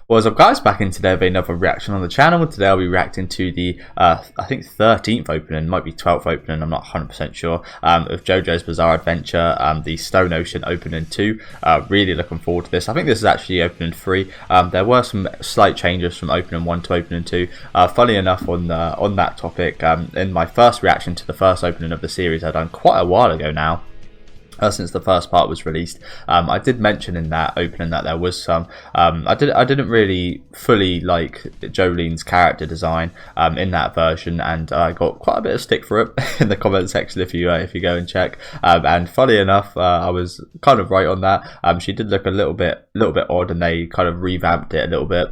What's up guys, back in today with another reaction on the channel. Today I'll be reacting to the, I think 13th opening, might be 12th opening, I'm not 100% sure, of JoJo's Bizarre Adventure, the Stone Ocean opening 2. Really looking forward to this. I think this is actually opening 3. There were some slight changes from opening 1 to opening 2. Funny enough, on that topic, in my first reaction to the first opening of the series I'd done quite a while ago now, since the first part was released, I did mention in that opening that there was some. I didn't really fully like Jolene's character design in that version, and I got quite a bit of stick for it in the comment section if you go and check. And funny enough, I was kind of right on that. She did look a little bit odd, and they kind of revamped it a little bit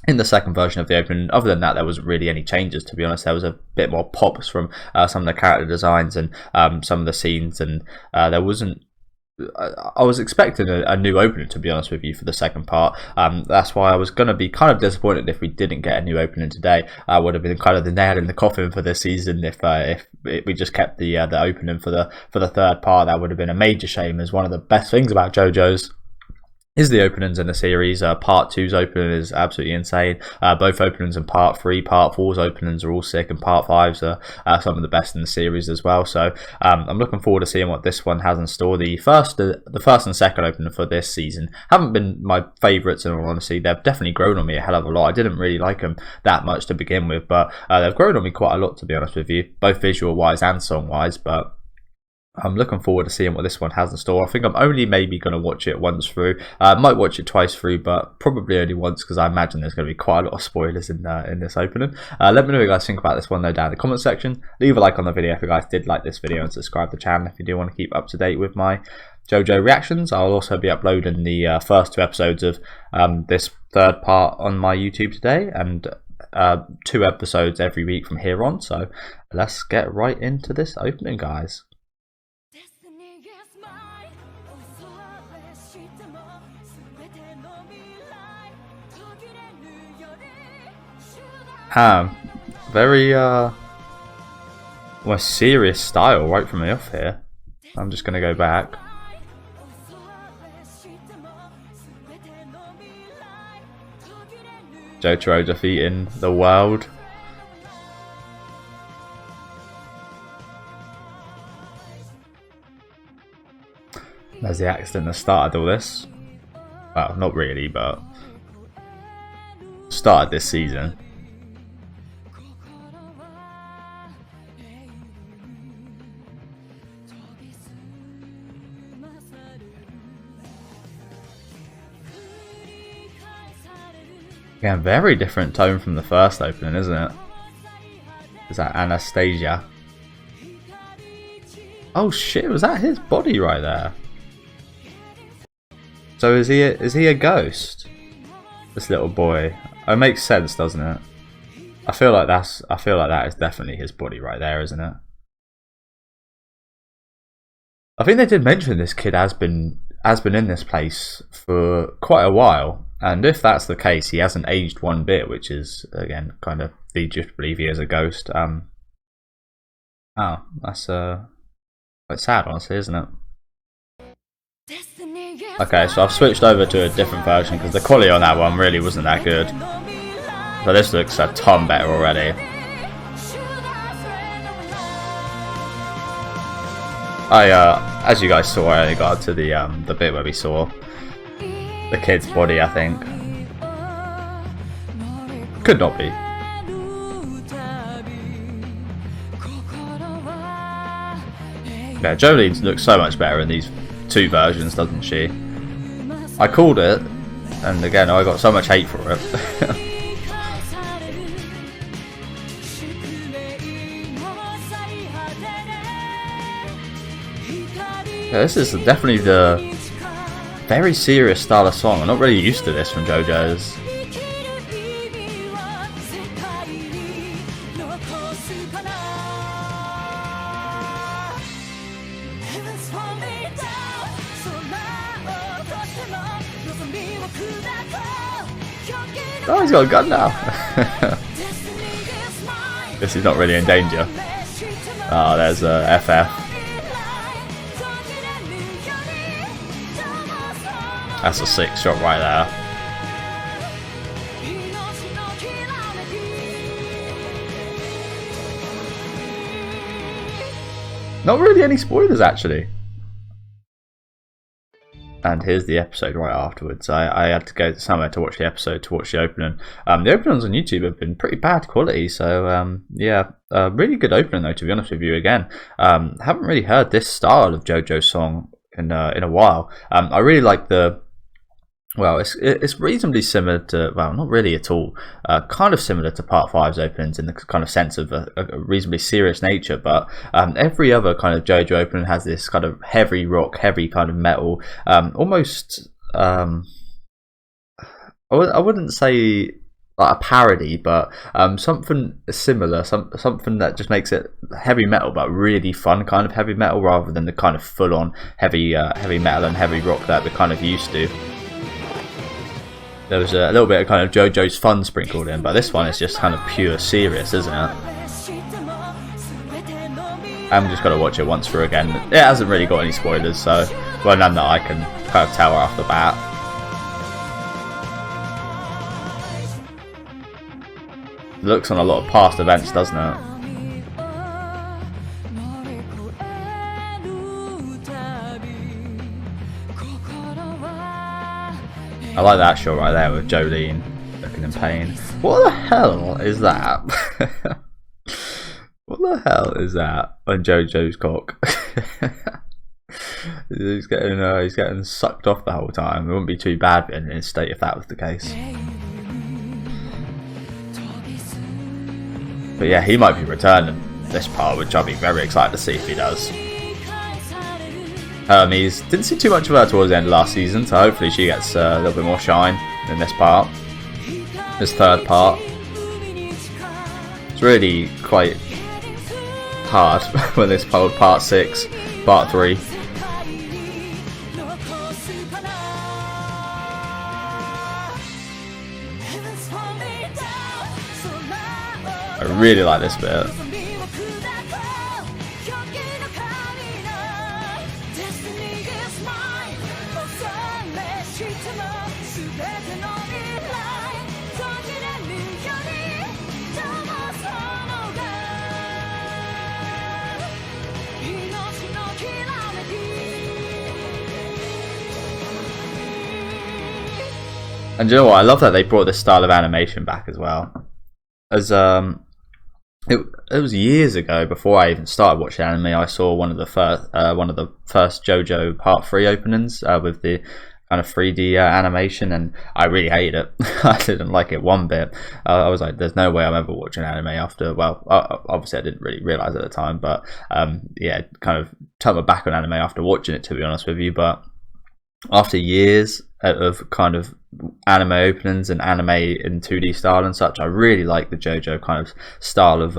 in the second version of the opening. Other than that, there wasn't really any changes, to be honest. There was a bit more pops from some of the character designs and some of the scenes, and there wasn't. I was expecting a new opening, to be honest with you, for the second part. That's why I was going to be kind of disappointed if we didn't get a new opening today. I would have been kind of the nail in the coffin for this season if we just kept the opening for the third part. That would have been a major shame, as one of the best things about JoJo's is the openings in the series. Part 2's opening is absolutely insane. Both openings in Part 3, Part 4's openings are all sick, and Part 5's are some of the best in the series as well. So I'm looking forward to seeing what this one has in store. The first and second opening for this season haven't been my favourites, in all honesty. They've definitely grown on me a hell of a lot. I didn't really like them that much to begin with, but they've grown on me quite a lot, to be honest with you, both visual-wise and song-wise. But I'm looking forward to seeing what this one has in store. I think I'm only maybe going to watch it once through. I might watch it twice through, but probably only once, because I imagine there's going to be quite a lot of spoilers in this opening. Let me know what you guys think about this one though down in the comment section. Leave a like on the video if you guys did like this video, and subscribe to the channel if you do want to keep up to date with my JoJo reactions. I'll also be uploading the first 2 episodes of this third part on my YouTube today, and 2 episodes every week from here on. So let's get right into this opening, guys. Very more serious style right from the off here. I'm just gonna go back. JoJo defeating the world. There's the accident that started all this. Well, not really, but started this season. Again, very different tone from the first opening, isn't it? Is that Anastasia? Oh shit, was that his body right there? So is he a ghost? This little boy. Oh, it makes sense, doesn't it? I feel like that is definitely his body right there, isn't it? I think they did mention this kid has been in this place for quite a while. And if that's the case, he hasn't aged one bit, which is, again, kind of leads you to believe he is a ghost. Oh, that's quite sad, honestly, isn't it? Okay, so I've switched over to a different version because the quality on that one really wasn't that good. But this looks a ton better already. As you guys saw, I only got to the bit where we saw the kid's body, I think. Could not be. Yeah, Jolene looks so much better in these 2 versions, doesn't she? I called it, and again, I got so much hate for it. Yeah, this is definitely the very serious style of song. I'm not really used to this from JoJo's. Oh, he's got a gun now. Guess he's not really in danger. Oh, there's a FF. That's a sick shot right there. Not really any spoilers actually. And here's the episode right afterwards. I had to go somewhere to watch the episode, to watch the opening. The openings on YouTube have been pretty bad quality, so yeah, really good opening though, to be honest with you. Again, haven't really heard this style of JoJo's song in a while. I really like the. Well, it's reasonably similar to, well, not really at all, kind of similar to Part 5's openings in the kind of sense of a reasonably serious nature, but every other kind of JoJo opening has this kind of heavy rock, heavy kind of metal, almost, I wouldn't say like a parody, but something similar, something that just makes it heavy metal, but really fun kind of heavy metal, rather than the kind of full-on heavy metal and heavy rock that we're kind of used to. There was a little bit of kind of JoJo's fun sprinkled in, but this one is just kind of pure serious, isn't it? I'm just going to watch it once through again. It hasn't really got any spoilers, so, well, none that I can kind of tell off the bat. It looks on a lot of past events, doesn't it? I like that shot right there with Jolene looking in pain. What the hell is that? What the hell is that on JoJo's cock? he's getting sucked off the whole time. It wouldn't be too bad in his state if that was the case. But yeah, he might be returning this part, which I'll be very excited to see if he does. Hermes, didn't see too much of her towards the end of last season, so hopefully she gets a little bit more shine in this part, this third part. It's really quite hard when it's called part 6, part 3. I really like this bit. And you know what? I love that they brought this style of animation back as well. As it was years ago, before I even started watching anime, I saw one of the first JoJo Part 3 openings with the kind of 3D animation, and I really hated it. I didn't like it one bit. I was like, there's no way I'm ever watching anime after, well, obviously I didn't really realise at the time, but yeah, kind of turned my back on anime after watching it, to be honest with you. But after years of kind of anime openings and anime in 2D style and such, I really like the JoJo kind of style of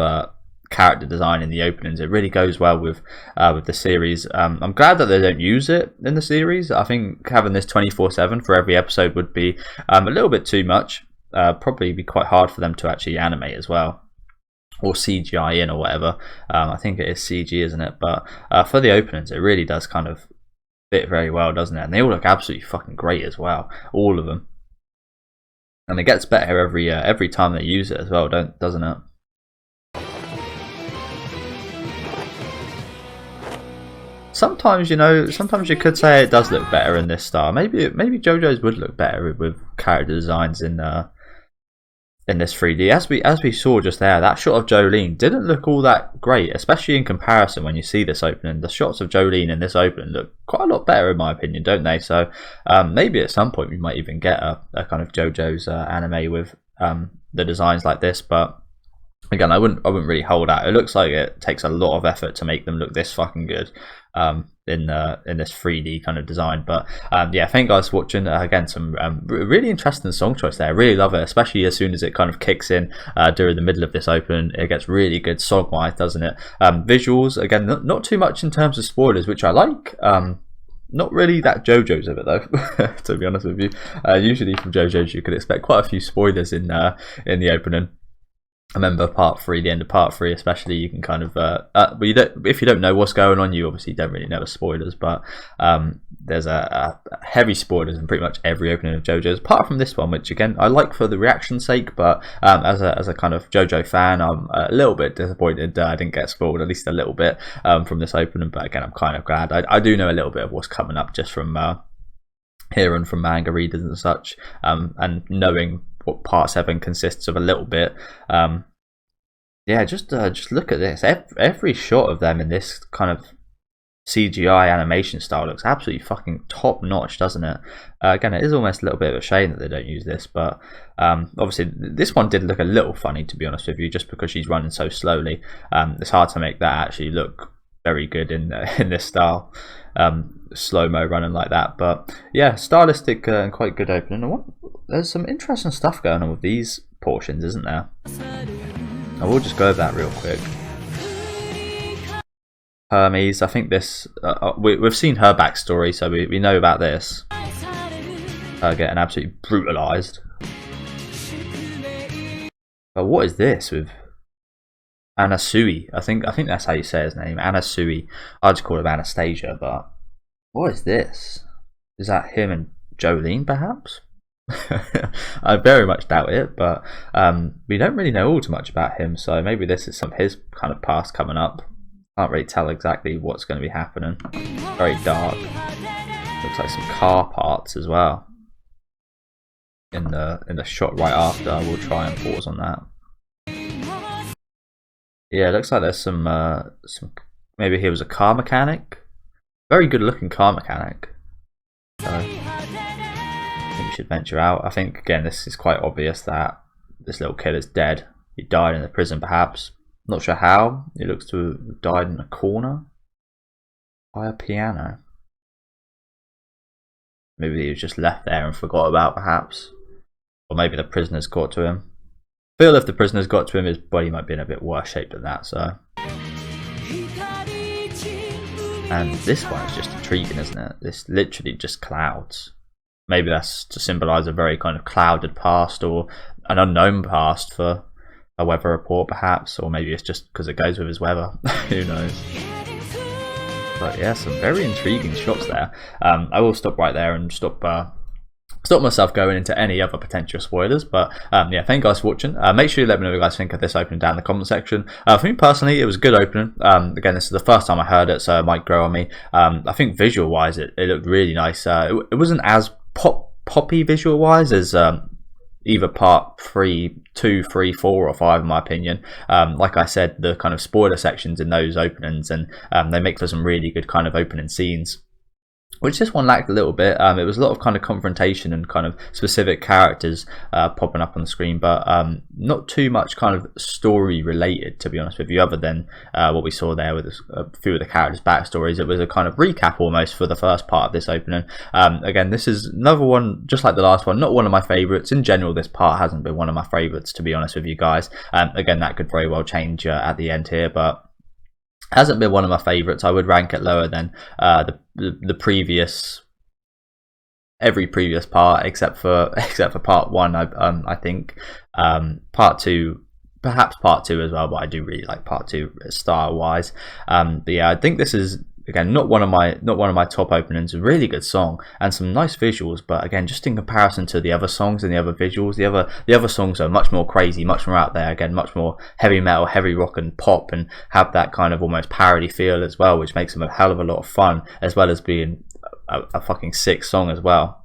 character design in the openings. It really goes well with the series. I'm glad that they don't use it in the series. I think having this 24/7 for every episode would be a little bit too much. Probably be quite hard for them to actually animate as well, or CGI in or whatever. I think it is CG, isn't it? But for the openings, it really does kind of fit very well, doesn't it? And they all look absolutely fucking great as well, all of them. And it gets better every time they use it as well, doesn't it? Sometimes, you know, sometimes you could say it does look better in this style. Maybe JoJo's would look better with character designs in this 3D. As we saw just there, that shot of Jolene didn't look all that great, especially in comparison when you see this opening. The shots of Jolene in this opening look quite a lot better in my opinion, don't they? So maybe at some point we might even get a kind of JoJo's anime with the designs like this. But again, I wouldn't really hold out. It looks like it takes a lot of effort to make them look this fucking good in this 3D kind of design. But yeah, thank you guys for watching. Again, some really interesting song choice there. I really love it, especially as soon as it kind of kicks in during the middle of this open. It gets really good song wise, doesn't it? Visuals, again, not too much in terms of spoilers, which I like. Not really that JoJo's of it though, to be honest with you. Usually from JoJo's you could expect quite a few spoilers in the opening. I remember part 3, the end of part 3 especially, you can kind of well, if you don't know what's going on, you obviously don't really know the spoilers, but there's a heavy spoilers in pretty much every opening of JoJo's, apart from this one, which again I like for the reaction's sake, but as a kind of JoJo fan, I'm a little bit disappointed I didn't get spoiled at least a little bit from this opening, but again I'm kind of glad. I do know a little bit of what's coming up just from hearing from manga readers and such, and knowing what part 7 consists of a little bit. Yeah, just look at this. Every shot of them in this kind of CGI animation style looks absolutely fucking top notch, doesn't it? Again, it is almost a little bit of a shame that they don't use this, but obviously this one did look a little funny, to be honest with you, just because she's running so slowly. It's hard to make that actually look very good in this style, slow-mo running like that. But yeah, stylistic and quite good opening. There's some interesting stuff going on with these portions, isn't there? I will just go over that real quick. Hermes, I think this we've seen her backstory, so we know about this. Getting absolutely brutalized. But what is this with Anasui? I think that's how you say his name, Anasui. I just call him Anastasia, but what is this? Is that him and Jolene, perhaps? I very much doubt it, but we don't really know all too much about him, so maybe this is some of his kind of past coming up. Can't really tell exactly what's going to be happening. Very dark. Looks like some car parts as well in the shot right after. I will try and pause on that. Yeah, it looks like there's some maybe he was a car mechanic. Very good looking car mechanic. So I think we should venture out. I think again this is quite obvious that this little kid is dead. He died in the prison, perhaps. Not sure how. He looks to have died in a corner by a piano. Maybe he was just left there and forgot about, perhaps. Or maybe the prisoners got to him. I feel if the prisoners got to him, his body might be in a bit worse shape than that, so. And this one is just intriguing, isn't it? This literally just clouds. Maybe that's to symbolise a very kind of clouded past, or an unknown past for a weather report, perhaps, or maybe it's just because it goes with his weather. Who knows? But yeah, some very intriguing shots there. I will stop right there and stop myself going into any other potential spoilers. But yeah, thank you guys for watching. Make sure you let me know what you guys think of this opening down in the comment section. For me personally, it was a good opening. Again, this is the first time I heard it, so it might grow on me. I think visual wise, it looked really nice. It wasn't as poppy visual wise as either part 3, 2, 3, 4 or 5 in my opinion. Like I said, the kind of spoiler sections in those openings, and they make for some really good kind of opening scenes, which this one lacked a little bit. It was a lot of kind of confrontation and kind of specific characters popping up on the screen, but not too much kind of story related, to be honest with you, other than what we saw there with a few of the characters' backstories. It was a kind of recap almost for the first part of this opening. Again, this is another one, just like the last one, not one of my favourites. In general, this part hasn't been one of my favourites, to be honest with you guys. Again, that could very well change at the end here, but hasn't been one of my favourites. I would rank it lower than the previous, every previous part except for part 1. I think part 2, perhaps part 2 as well, but I do really like part 2 style wise. But yeah, I think this is again not one of my top openings. A really good song and some nice visuals, but again, just in comparison to the other songs and the other visuals, the other songs are much more crazy, much more out there. Again, much more heavy metal, heavy rock and pop, and have that kind of almost parody feel as well, which makes them a hell of a lot of fun, as well as being a fucking sick song as well.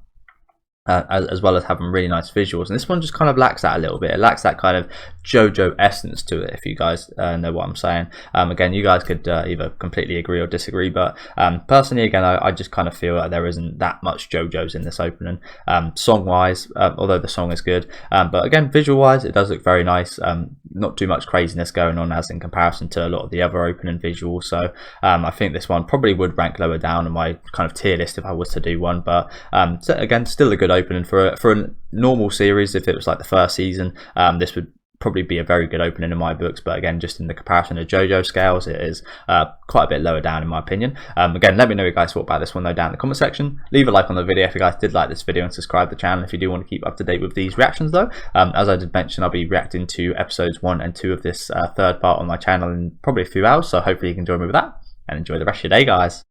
As well as having really nice visuals, and this one just kind of lacks that a little bit. It lacks that kind of JoJo essence to it, if you guys know what I'm saying. Again, you guys could either completely agree or disagree, but personally, again, I just kind of feel like there isn't that much JoJo's in this opening, song wise, although the song is good, but again, visual wise, it does look very nice. Not too much craziness going on as in comparison to a lot of the other opening visuals, so I think this one probably would rank lower down in my kind of tier list if I was to do one. But so again, still a good opening for a normal series. If it was like the first season, this would probably be a very good opening in my books, but again, just in the comparison of JoJo scales, it is quite a bit lower down in my opinion. Again, let me know what you guys thought about this one though down in the comment section. Leave a like on the video if you guys did like this video, and subscribe to the channel if you do want to keep up to date with these reactions though. As I did mention, I'll be reacting to episodes 1 and 2 of this third part on my channel in probably a few hours, so hopefully you can join me with that, and enjoy the rest of your day, guys.